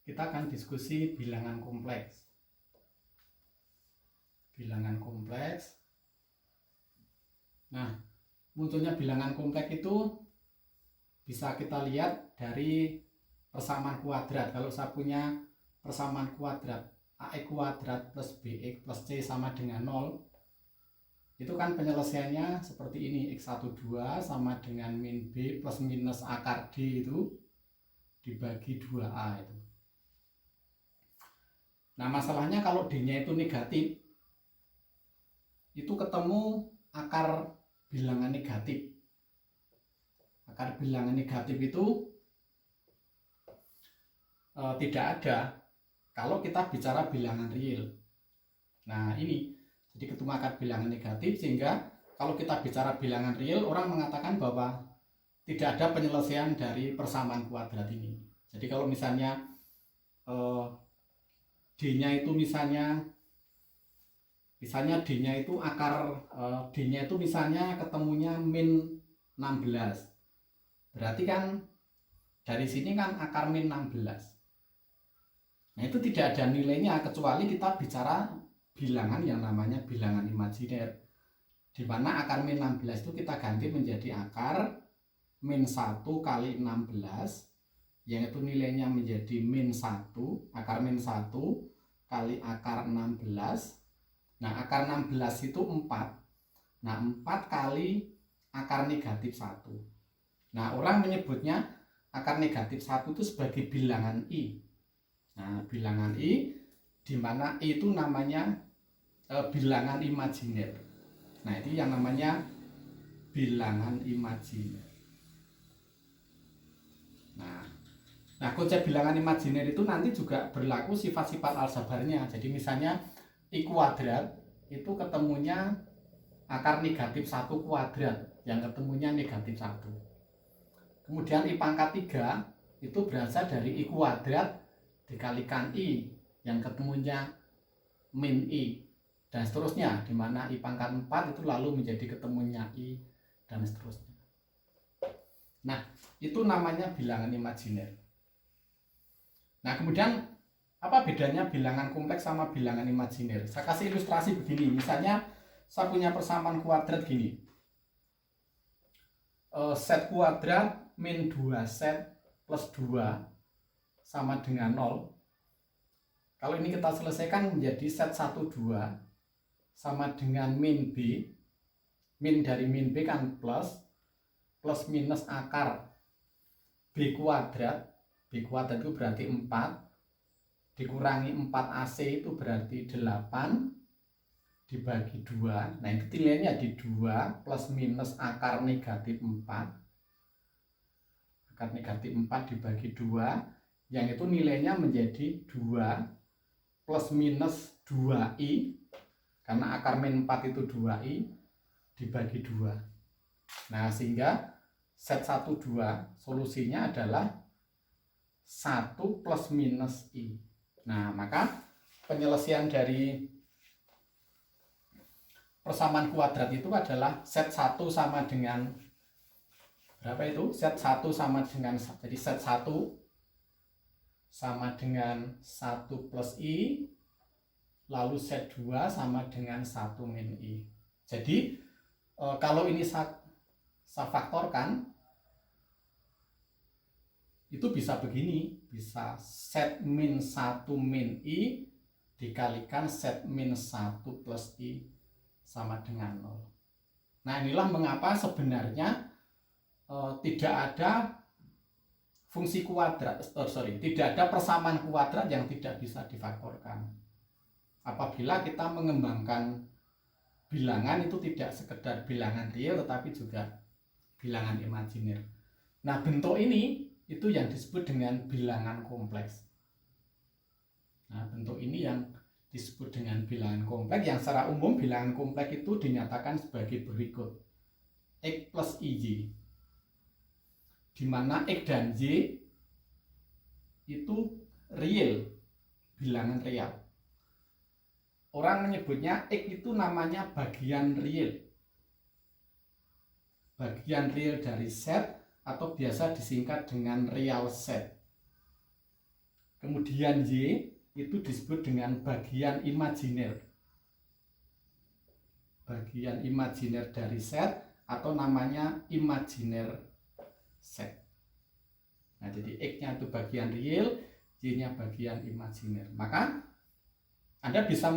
kita akan diskusi bilangan kompleks. Bilangan kompleks. Nah, munculnya bilangan kompleks itu bisa kita lihat dari persamaan kuadrat. Kalau saya punya persamaan kuadrat AX kuadrat plus BX plus C sama dengan 0, itu kan penyelesaiannya seperti ini. X12 sama dengan min B plus minus akar D itu dibagi 2A itu. Nah, masalahnya kalau D-nya itu negatif, itu ketemu akar bilangan negatif. Akar bilangan negatif itu tidak ada kalau kita bicara bilangan real. Nah, ini jadi ketemu akar bilangan negatif, sehingga kalau kita bicara bilangan real, orang mengatakan bahwa tidak ada penyelesaian dari persamaan kuadrat ini. Jadi kalau misalnya D-nya itu misalnya D-nya itu akar D-nya itu misalnya ketemunya min 16. Berarti kan dari sini kan akar min 16. Nah, itu tidak ada nilainya kecuali kita bicara bilangan yang namanya bilangan imajiner, di mana akar min 16 itu kita ganti menjadi akar min 1 kali 16, yang itu nilainya menjadi min 1, akar min 1 kali akar 16. Nah, akar 16 itu 4. Nah, 4 kali akar negatif 1. Nah, orang menyebutnya akar negatif 1 itu sebagai bilangan I. Nah, bilangan I, di mana I itu namanya bilangan imajiner. Nah, itu yang namanya bilangan imajiner. Nah, konsep bilangan imajiner itu nanti juga berlaku sifat-sifat aljabarnya. Jadi misalnya I kuadrat itu ketemunya akar negatif 1 kuadrat, yang ketemunya negatif 1. Kemudian I pangkat 3 itu berasal dari I kuadrat dikalikan I, yang ketemunya min I, dan seterusnya, di mana I pangkat 4 itu lalu menjadi ketemunya I, dan seterusnya. Nah, itu namanya bilangan imajiner. Nah, kemudian apa bedanya bilangan kompleks sama bilangan imajiner? Saya kasih ilustrasi begini. Misalnya saya punya persamaan kuadrat gini. Set kuadrat min 2 set plus 2 sama dengan 0. Kalau ini kita selesaikan menjadi set 1, 2 sama dengan min B. Min dari min B kan plus minus akar B kuadrat. B kuadrat itu berarti 4 dikurangi 4AC itu berarti 8 dibagi 2. Nah, itu nilainya di 2 plus minus akar negatif 4. Akar negatif 4 dibagi 2, yang itu nilainya menjadi 2 plus minus 2i, karena akar min 4 itu 2i dibagi 2. Nah, sehingga set 1, 2 solusinya adalah 1 plus minus i. Nah, maka penyelesaian dari persamaan kuadrat itu adalah set 1 sama dengan berapa itu? Set 1 sama dengan, jadi set 1 sama dengan 1 plus I, lalu set 2 sama dengan 1 min I. Jadi kalau ini saya faktorkan, itu bisa begini, bisa set min 1 min I dikalikan set min 1 plus I sama dengan 0. Nah, inilah mengapa sebenarnya tidak ada fungsi kuadrat, tidak ada persamaan kuadrat yang tidak bisa difaktorkan. Apabila kita mengembangkan bilangan itu tidak sekedar bilangan real, tetapi juga bilangan imajiner. Nah, bentuk ini itu yang disebut dengan bilangan kompleks. Nah, bentuk ini yang disebut dengan bilangan kompleks, yang secara umum bilangan kompleks itu dinyatakan sebagai berikut. X plus IY, di mana X dan Y itu real, bilangan real. Orang menyebutnya X itu namanya bagian real. Bagian real dari set, atau biasa disingkat dengan real set. kemudian Y itu disebut dengan bagian imajiner. Bagian imajiner dari set atau namanya imajiner set. Nah, jadi X-nya itu bagian real, Y-nya bagian imajiner. Maka Anda bisa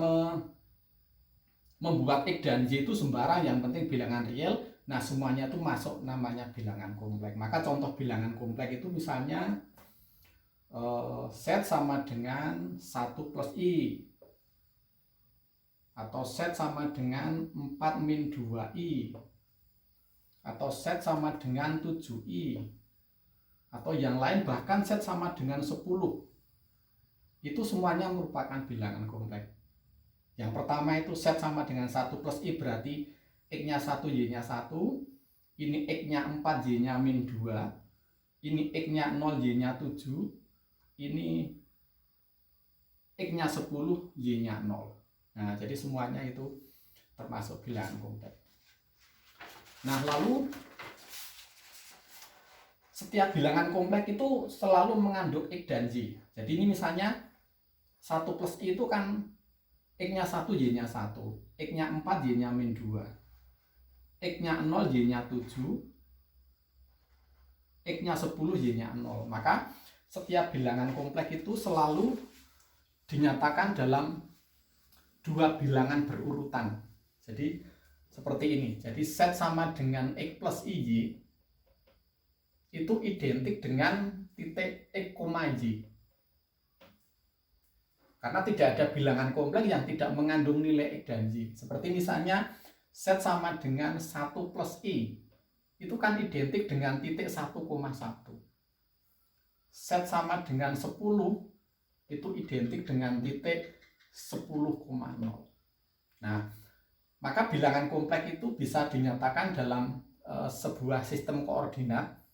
membuat X dan Y itu sembarang, yang penting bilangan real. Nah, semuanya itu masuk namanya bilangan kompleks. Maka contoh bilangan kompleks itu misalnya set sama dengan 1 plus I, atau set sama dengan 4 min 2I, atau set sama dengan 7I, atau yang lain bahkan set sama dengan 10. Itu semuanya merupakan bilangan kompleks. Yang pertama itu set sama dengan 1 plus I, berarti X-nya 1, Y-nya 1. Ini X-nya 4, Y-nya min 2. Ini X-nya 0, Y-nya 7. Ini X-nya 10, Y-nya 0. Nah, jadi semuanya itu termasuk bilangan kompleks. Nah, lalu setiap bilangan kompleks itu selalu mengandung X dan Y. Jadi ini misalnya 1 plus I itu kan X-nya 1, Y-nya 1. X-nya 4, Y-nya min 2. X-nya 0, Y-nya 7. X-nya 10, Y-nya 0. Maka setiap bilangan kompleks itu selalu dinyatakan dalam dua bilangan berurutan. Jadi seperti ini. Jadi set sama dengan X plus Y itu identik dengan titik X, Y. Karena tidak ada bilangan kompleks yang tidak mengandung nilai X dan Y. Seperti misalnya set sama dengan 1 plus I, itu kan identik dengan titik 1,1. Set sama dengan 10, itu identik dengan titik 10,0. Nah, maka bilangan kompleks itu bisa dinyatakan dalam sebuah sistem koordinat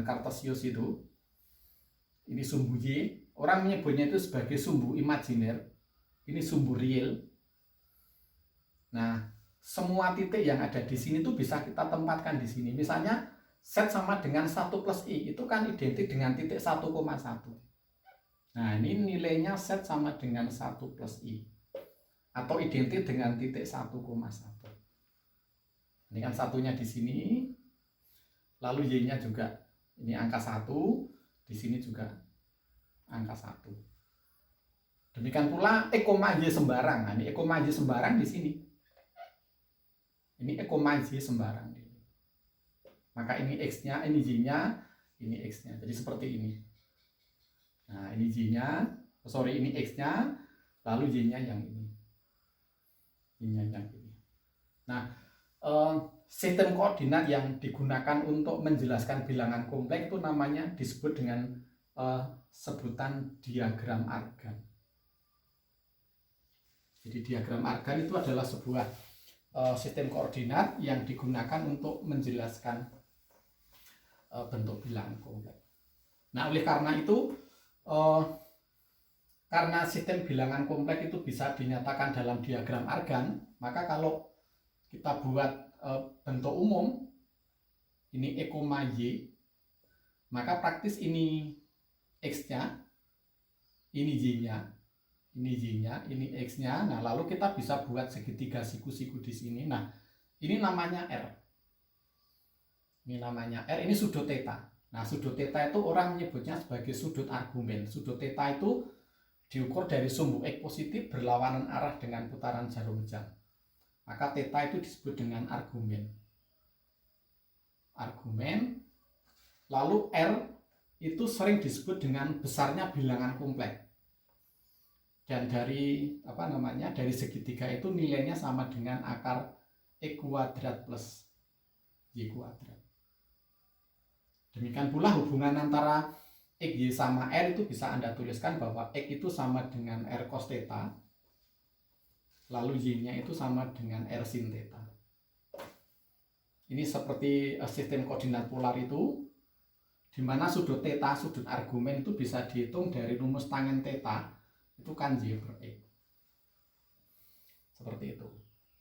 Kartesius itu. Ini sumbu Y, orang menyebutnya itu sebagai sumbu imajiner, ini sumbu real. Nah, semua titik yang ada di sini itu bisa kita tempatkan di sini. Misalnya set sama dengan 1 plus I, itu kan identik dengan titik 1,1. Nah, ini nilainya set sama dengan 1 plus I, atau identik dengan titik 1,1. Ini kan satunya di sini, lalu Y-nya juga ini angka 1, di sini juga angka 1. Demikian pula X, Y sembarang. Nah, ini X, Y sembarang di sini. Ini X, Y sembarang. Maka ini X-nya, ini Y-nya, ini X-nya. Jadi seperti ini. Nah, ini Y-nya, ini X-nya, lalu Y-nya yang ini. Y-nya yang ini. Nah, sistem koordinat yang digunakan untuk menjelaskan bilangan kompleks itu namanya disebut dengan sebutan diagram Argand. Jadi diagram Argand itu adalah sebuah sistem koordinat yang digunakan untuk menjelaskan bentuk bilangan kompleks. Nah, oleh karena itu, karena sistem bilangan kompleks itu bisa dinyatakan dalam diagram Argand, maka kalau kita buat bentuk umum, ini X, Y, maka praktis ini X-nya, ini Y-nya, ini Y-nya, ini X-nya. Nah, lalu kita bisa buat segitiga siku-siku di sini. Nah, ini namanya R. Ini namanya R, ini sudut theta. Nah, sudut theta itu orang menyebutnya sebagai sudut argumen. Sudut theta itu diukur dari sumbu X positif berlawanan arah dengan putaran jarum jam. Maka theta itu disebut dengan argumen. Argumen. Lalu R itu sering disebut dengan besarnya bilangan kompleks. Dan dari dari segitiga itu nilainya sama dengan akar X kuadrat plus Y kuadrat. Demikian pula hubungan antara X, Y sama R itu bisa Anda tuliskan bahwa X itu sama dengan R cos theta, lalu Y-nya itu sama dengan R sin theta. Ini seperti sistem koordinat polar itu, di mana sudut theta, sudut argumen itu bisa dihitung dari rumus tangen theta, itu kan Y per X. Seperti itu.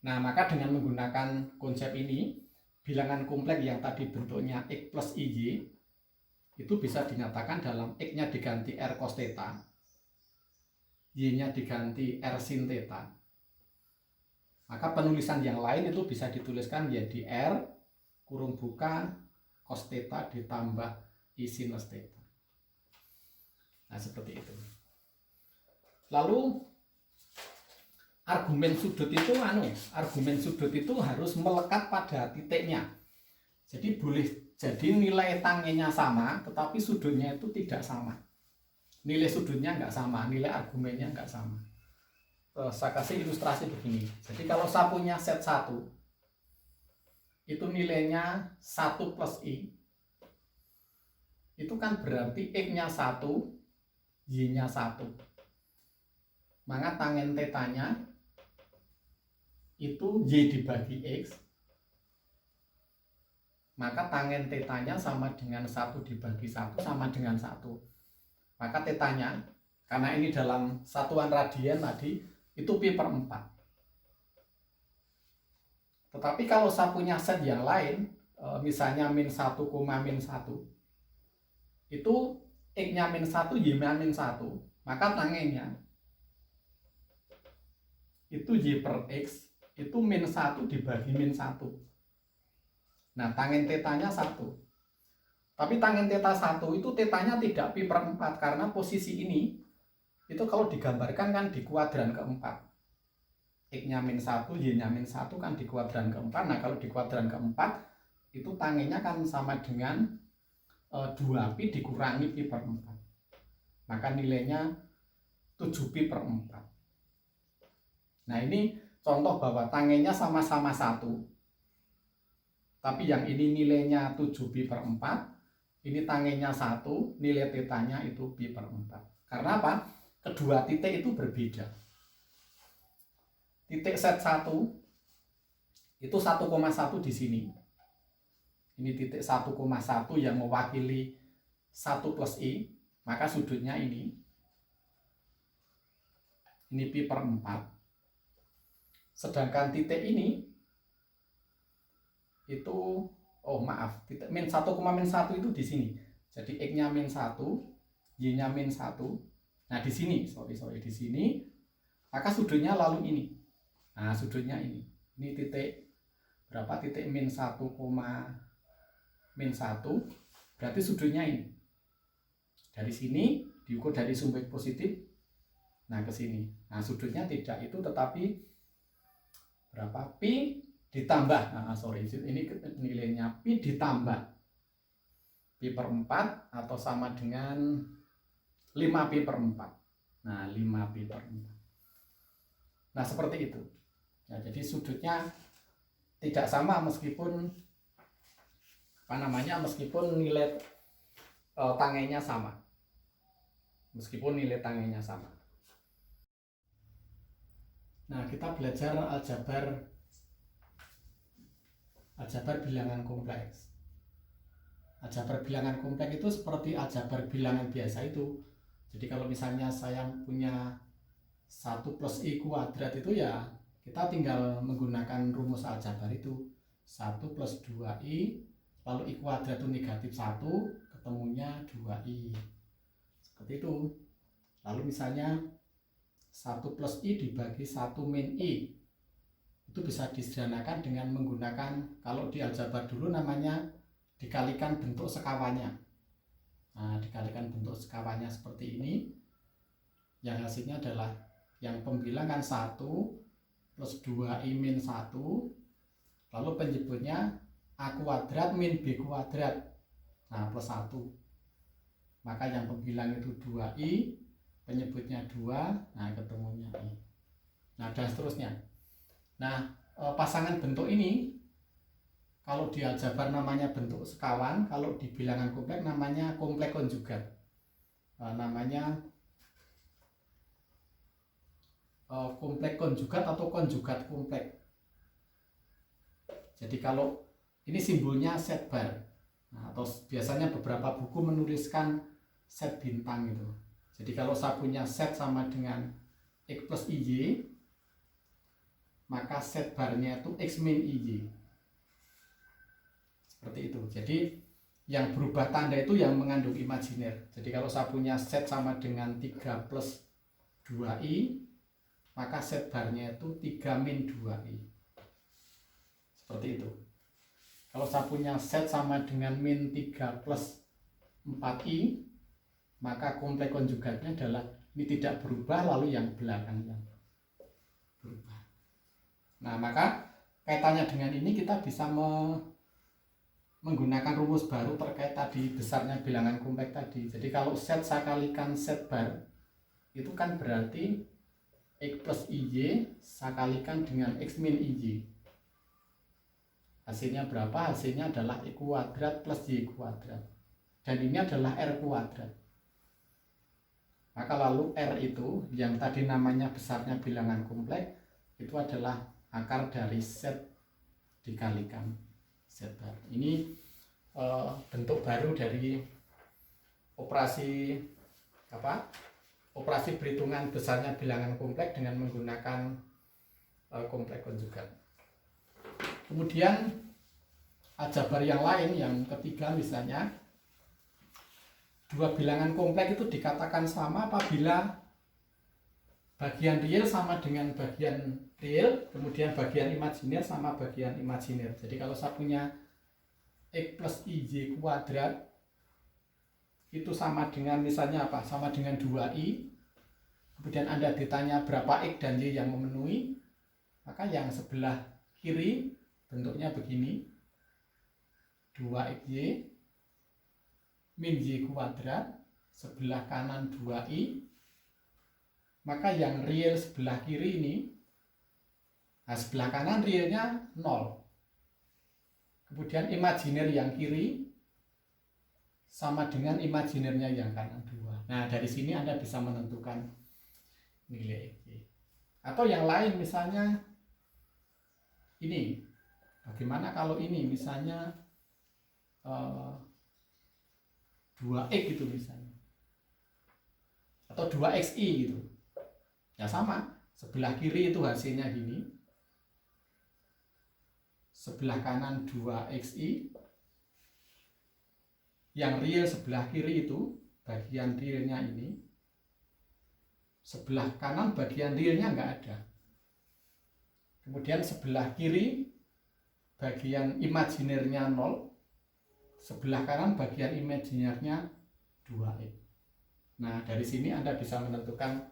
Nah, maka dengan menggunakan konsep ini, bilangan kompleks yang tadi bentuknya X plus IY, itu bisa dinyatakan dalam X-nya diganti R cos theta, Y-nya diganti R sin theta. Maka penulisan yang lain itu bisa dituliskan menjadi R kurung buka cos theta ditambah I sinus theta. Nah, seperti itu. Lalu argumen sudut itu harus melekat pada titiknya. Jadi boleh jadi nilai tangenya sama, tetapi sudutnya itu tidak sama. Nilai sudutnya nggak sama, nilai argumennya nggak sama. Saya kasih ilustrasi begini. Jadi kalau saya punya set 1, itu nilainya 1 plus I. Itu kan berarti X-nya 1, Y-nya 1. Maka tangen tetanya itu Y dibagi X, maka tangen tetanya sama dengan 1 dibagi 1 sama dengan 1. Maka tetanya, karena ini dalam satuan radian tadi, itu pi per 4. Tetapi kalau saya punya set yang lain, misalnya min 1, min 1, itu X-nya min 1, Y-nya min 1, maka tangennya itu Y per X itu min 1 dibagi min 1. Nah, tangen tetanya 1. Tapi tangen theta 1 itu tetanya tidak pi per 4, karena posisi ini itu kalau digambarkan kan di kuadran keempat. X-nya min 1, Y-nya min 1 kan di kuadran keempat. Nah, kalau di kuadran keempat itu tangennya kan sama dengan 2pi dikurangi pi per 4. Maka nilainya 7pi per 4. Nah, ini contoh bahwa tangennya sama-sama 1. Tapi yang ini nilainya 7pi per 4. Ini tangennya 1, nilai tetanya itu pi per 4. Karena apa? Kedua titik itu berbeda. Titik set 1 itu 1,1 di sini. Ini titik 1,1 yang mewakili 1 plus I. Maka sudutnya ini pi per 4. Sedangkan titik ini itu, titik min 1, min 1 itu di sini. Jadi X-nya min 1, Y-nya min 1. Nah, di sini, di sini. Maka sudutnya lalu ini. Nah, sudutnya ini. Ini titik berapa? Titik min 1, min 1. Berarti sudutnya ini. Dari sini diukur dari sumber positif. Nah, ke sini. Nah, sudutnya tidak itu, tetapi berapa? Pi ditambah, ini nilainya pi ditambah pi per 4 atau sama dengan 5 pi per 4. Nah, 5 pi per 4. Nah, seperti itu. Nah, jadi sudutnya tidak sama meskipun meskipun nilai tangennya sama. Meskipun nilai tangennya sama. Nah, kita belajar aljabar bilangan kompleks. Aljabar bilangan kompleks itu seperti aljabar bilangan biasa itu. Jadi kalau misalnya saya punya 1 plus I kuadrat itu ya kita tinggal menggunakan rumus aljabar itu. 1 plus 2I, lalu I kuadrat itu negatif 1, ketemunya 2I. Seperti itu. Lalu misalnya 1 plus I dibagi 1 min I, itu bisa disederhanakan dengan menggunakan, kalau di aljabar dulu namanya dikalikan bentuk sekawannya. Nah, dikalikan bentuk sekawannya seperti ini, yang hasilnya adalah yang pembilangan 1 plus 2I min 1, lalu penyebutnya A kuadrat min B kuadrat, nah plus 1. Maka yang pembilang itu 2I, penyebutnya 2, nah ketemunya I. Nah, dan seterusnya. Nah, pasangan bentuk ini kalau di aljabar namanya bentuk sekawan, kalau di bilangan kompleks namanya kompleks konjugat. Namanya kompleks konjugat atau konjugat kompleks. Jadi kalau ini simbolnya set bar. Nah, atau biasanya beberapa buku menuliskan set bintang itu. Jadi kalau saya punya set sama dengan X plus IY, maka set barnya itu X min IY. Seperti itu. Jadi yang berubah tanda itu yang mengandung imajiner. Jadi kalau saya punya set sama dengan 3 plus 2i, maka set barnya itu 3 min 2i. Seperti itu. Kalau saya punya set sama dengan min 3 plus 4i, maka komplek konjugatnya adalah ini tidak berubah, lalu yang belakangnya berubah. Nah, maka kaitannya dengan ini kita bisa menggunakan rumus baru terkait tadi besarnya bilangan kompleks tadi. Jadi kalau set saya kalikan set bar, itu kan berarti X plus IY saya kalikan dengan X min IY. Hasilnya berapa? Hasilnya adalah X kuadrat plus Y kuadrat. Dan ini adalah R kuadrat. Maka lalu R itu, yang tadi namanya besarnya bilangan kompleks, itu adalah akar dari set dikalikan set bar. Ini bentuk baru dari operasi operasi perhitungan besarnya bilangan kompleks dengan menggunakan kompleks konjugat. Kemudian aljabar yang lain, yang ketiga misalnya, dua bilangan kompleks itu dikatakan sama apabila bagian real sama dengan bagian real, kemudian bagian imajiner sama bagian imajiner. Jadi kalau saya punya X plus IY kuadrat itu sama dengan misalnya apa? Sama dengan 2i. Kemudian Anda ditanya berapa X dan Y yang memenuhi, maka yang sebelah kiri bentuknya begini, 2xy min Y kuadrat, sebelah kanan 2i. Maka yang real sebelah kiri ini, nah sebelah kanan realnya 0. Kemudian imajiner yang kiri sama dengan imajinernya yang kanan 2. Nah, dari sini Anda bisa menentukan nilai X. Atau yang lain misalnya ini. Bagaimana kalau ini misalnya 2x gitu misalnya. Atau 2xi gitu. Ya sama, sebelah kiri itu hasilnya gini. Sebelah kanan 2xi. Yang real sebelah kiri itu bagian realnya ini, sebelah kanan bagian realnya nggak ada. Kemudian sebelah kiri bagian imajinernya 0, sebelah kanan bagian imajinernya 2x. Nah, dari sini Anda bisa menentukan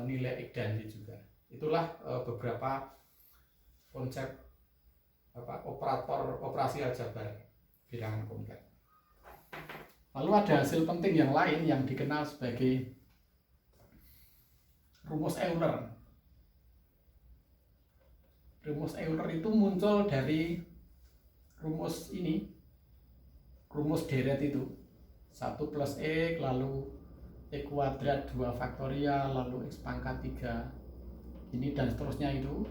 nilai X dan Y juga. Itulah beberapa konsep operator operasi aljabar bilangan kompleks. Lalu ada hasil penting yang lain yang dikenal sebagai rumus Euler. Rumus Euler itu muncul dari rumus ini, rumus deret itu, 1 plus X, lalu X kuadrat 2 faktorial, lalu X pangkat 3, ini dan seterusnya itu.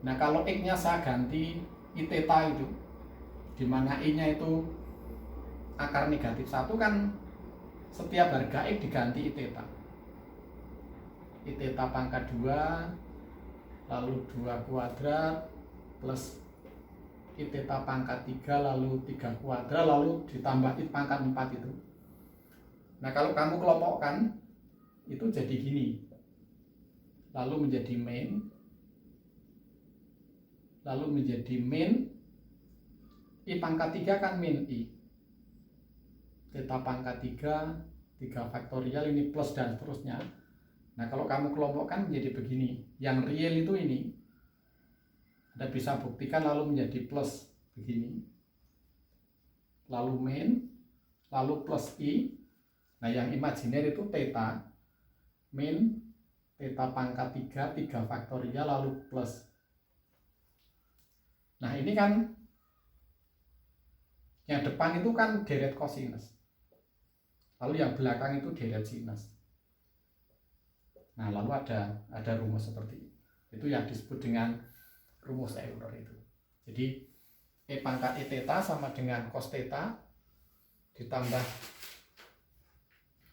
Nah, kalau X-nya saya ganti I theta itu, dimana I-nya itu akar negatif 1 kan, setiap harga X diganti I theta. I theta pangkat 2, lalu 2 kuadrat, plus I theta pangkat 3, lalu 3 kuadrat, lalu ditambah I pangkat 4 itu. Nah, kalau kamu kelompokkan, itu jadi gini. Lalu menjadi min, lalu menjadi min, I pangkat 3 kan min I. Theta pangkat 3, 3 faktorial, ini plus dan seterusnya. Nah, kalau kamu kelompokkan menjadi begini. Yang real itu ini. Anda bisa buktikan lalu menjadi plus begini. Lalu min, lalu plus I. Nah, yang imajiner itu theta, min, theta pangkat 3, 3 faktorial, lalu plus. Nah, ini kan yang depan itu kan deret kosinus. Lalu yang belakang itu deret sinus. Nah, lalu ada rumus seperti itu. Itu yang disebut dengan rumus Euler itu. Jadi E pangkat E theta sama dengan cos theta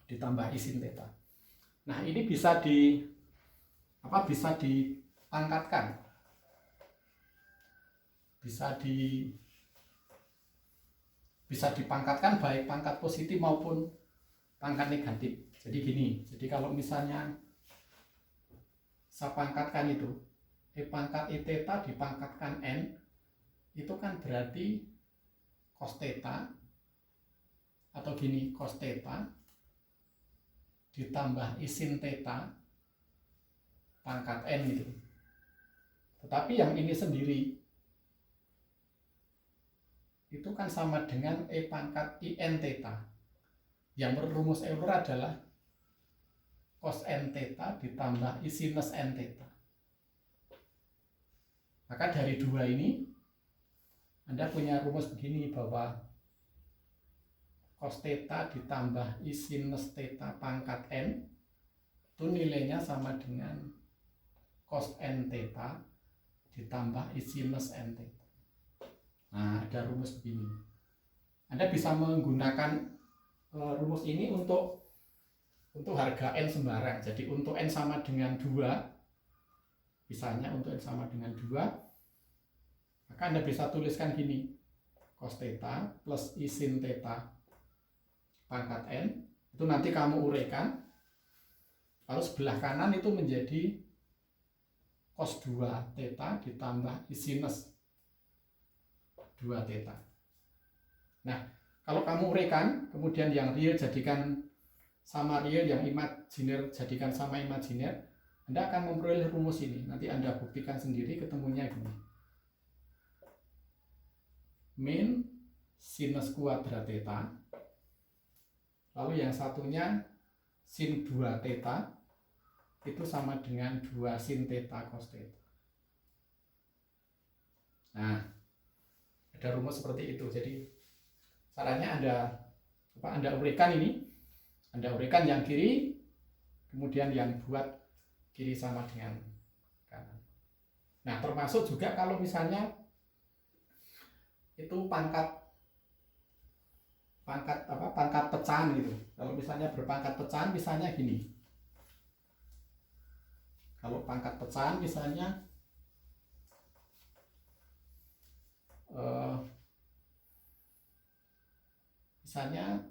ditambah I sin theta. Nah, ini bisa diangkatkan. Bisa bisa dipangkatkan baik pangkat positif maupun pangkat negatif. Jadi gini, jadi kalau misalnya saya pangkatkan itu E pangkat I theta dipangkatkan N, itu kan berarti cos theta, atau gini, cos theta ditambah I sin theta pangkat N itu. Tetapi yang ini sendiri itu kan sama dengan E pangkat I n theta. Yang rumus Euler adalah cos n theta ditambah I sinus n theta. Maka dari dua ini Anda punya rumus begini, bahwa cos theta ditambah I sinus theta pangkat N itu nilainya sama dengan cos n theta ditambah I sinus n theta. Nah, ada rumus begini. Anda bisa menggunakan rumus ini untuk harga N sembarang. Jadi untuk N sama dengan 2, misalnya untuk N sama dengan 2, maka Anda bisa tuliskan gini, cos theta plus I sin theta pangkat N, itu nanti kamu uraikan, lalu sebelah kanan itu menjadi cos 2 theta ditambah I sinus 2 theta. Nah, kalau kamu uraikan, kemudian yang real jadikan sama real, yang imajiner jadikan sama imajiner, Anda akan memperoleh rumus ini. Nanti Anda buktikan sendiri, ketemunya gini. Min sinus kuadrat theta, lalu yang satunya sin 2 theta, itu sama dengan 2 sin theta cos theta. Nah, ada rumus seperti itu. Jadi caranya Anda uraikan ini, Anda uraikan yang kiri, kemudian yang buat kiri sama dengan kanan. Nah, termasuk juga kalau misalnya itu pangkat pecahan gitu. Kalau misalnya berpangkat pecahan, misalnya gini. Kalau pangkat pecahan misalnya misalnya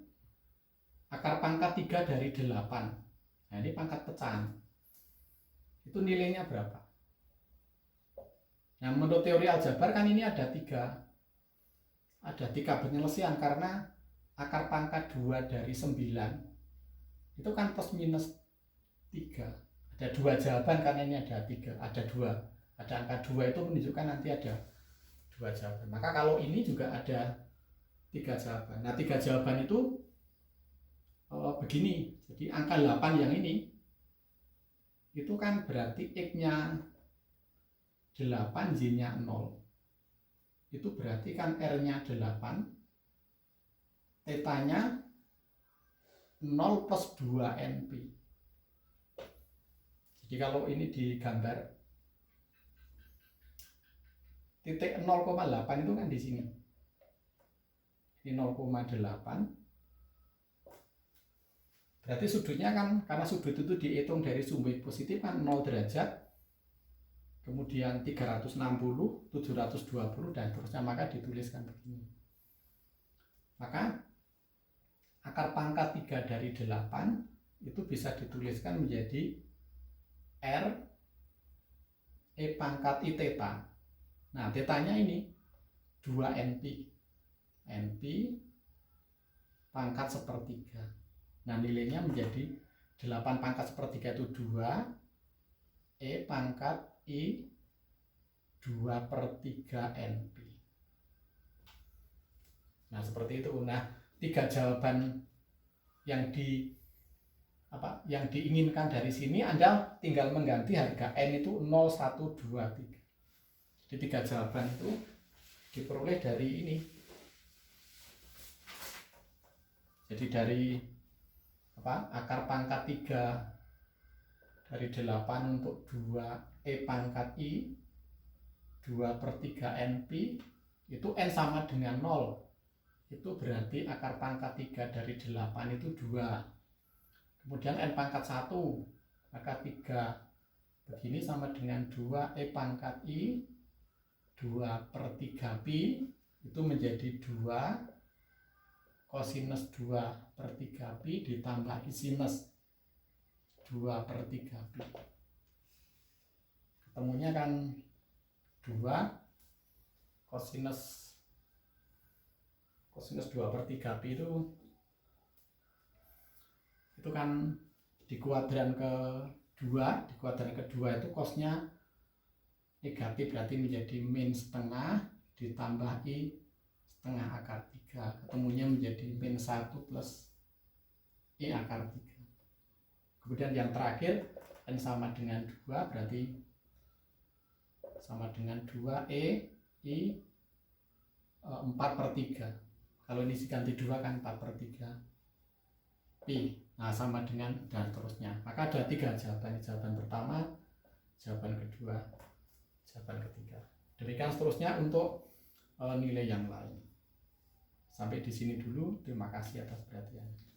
akar pangkat 3 dari 8. Nah, ini pangkat pecahan. Itu nilainya berapa? Nah, menurut teori aljabar kan ini ada 3 penyelesaian, karena akar pangkat 2 dari 9 itu kan plus minus 3. Ada 2 jawaban karena ini ada 3, ada 2. Ada angka 2 itu menunjukkan nanti ada 2 jawaban. Maka kalau ini juga ada 3 jawaban. Nah, 3 jawaban itu begini. Jadi angka 8 yang ini itu kan berarti X-nya 8, Y-nya 0. Itu berarti kan R-nya 8, Theta-nya 0 plus 2 NP. Jadi kalau ini digambar, titik 0,8 itu kan di sini. Ini 0,8. Berarti sudutnya kan, karena sudut itu dihitung dari sumber positif kan 0 derajat, kemudian 360, 720, dan terusnya, maka dituliskan begini. Maka akar pangkat 3 dari 8 itu bisa dituliskan menjadi R E pangkat I theta. Nah, tetanya ini 2 NP. NP pangkat sepertiga. Nah, nilainya menjadi 8 pangkat sepertiga itu 2 E pangkat I 2/3 NP. Nah, seperti itu. Nah, 3 jawaban yang diinginkan dari sini, Anda tinggal mengganti harga N itu 0, 1, 2, 3. Jadi 3 jawaban itu diperoleh dari ini. Jadi dari akar pangkat 3 dari 8 untuk 2 E pangkat I 2/3 NP, itu N sama dengan 0. Itu berarti akar pangkat 3 dari 8 itu 2. Kemudian N pangkat 1, maka 3 begini sama dengan 2 E pangkat I 2/3 pi, itu menjadi 2 Kosinus 2/3 pi ditambah sinus 2/3 pi. Ketemunya kan 2 kosinus 2/3 pi itu kan di kuadran kedua itu cosnya negatif, berarti menjadi min setengah ditambah i setengah akar 3, ketemunya menjadi min 1 plus i akar 3. Kemudian yang terakhir n sama dengan 2, berarti sama dengan 2e i 4/3. Kalau ini diganti 2 kan 4/3 pi. Nah, sama dengan dan seterusnya. Maka ada 3 jawaban. Jawaban pertama, jawaban kedua, jawaban ketiga. Demikian seterusnya untuk nilai yang lain. Sampai di sini dulu. Terima kasih atas perhatiannya.